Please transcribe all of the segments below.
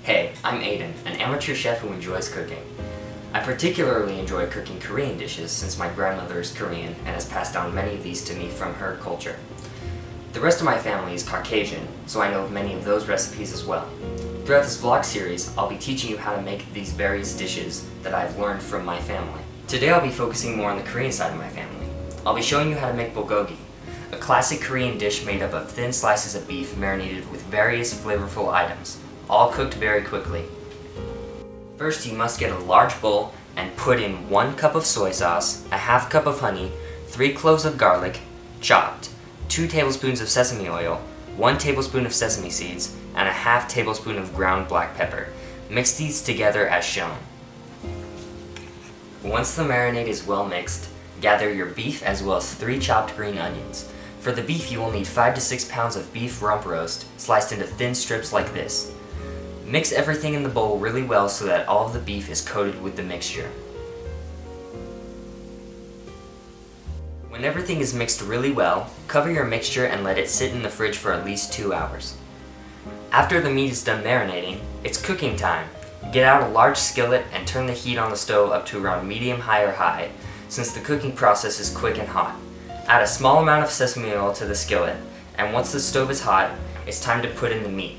Hey, I'm Aiden, an amateur chef who enjoys cooking. I particularly enjoy cooking Korean dishes since my grandmother is Korean and has passed down many of these to me from her culture. The rest of my family is Caucasian, so I know of many of those recipes as well. Throughout this vlog series, I'll be teaching you how to make these various dishes that I've learned from my family. Today I'll be focusing more on the Korean side of my family. I'll be showing you how to make bulgogi, a classic Korean dish made up of thin slices of beef marinated with various flavorful items, all cooked very quickly. First, you must get a large bowl and put in 1 cup of soy sauce, a half cup of honey, 3 cloves of garlic, chopped, 2 tablespoons of sesame oil, 1 tablespoon of sesame seeds, and a half tablespoon of ground black pepper. Mix these together as shown. Once the marinade is well mixed, gather your beef as well as 3 chopped green onions. For the beef, you will need 5 to 6 pounds of beef rump roast, sliced into thin strips like this. Mix everything in the bowl really well so that all of the beef is coated with the mixture. When everything is mixed really well, cover your mixture and let it sit in the fridge for at least 2 hours. After the meat is done marinating, it's cooking time. Get out a large skillet and turn the heat on the stove up to around medium-high or high, since the cooking process is quick and hot. Add a small amount of sesame oil to the skillet, and once the stove is hot, it's time to put in the meat.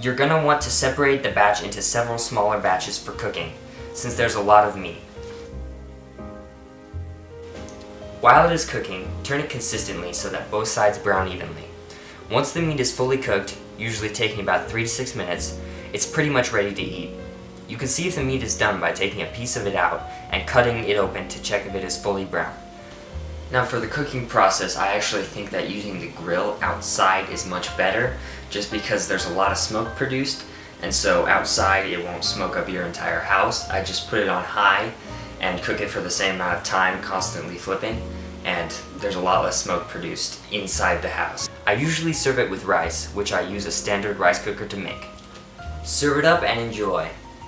You're going to want to separate the batch into several smaller batches for cooking, since there's a lot of meat. While it is cooking, turn it consistently so that both sides brown evenly. Once the meat is fully cooked, usually taking about 3 to 6 minutes, it's pretty much ready to eat. You can see if the meat is done by taking a piece of it out and cutting it open to check if it is fully brown. Now for the cooking process, I actually think that using the grill outside is much better, just because there's a lot of smoke produced, and so outside it won't smoke up your entire house. I just put it on high and cook it for the same amount of time, constantly flipping, and there's a lot less smoke produced inside the house. I usually serve it with rice, which I use a standard rice cooker to make. Serve it up and enjoy.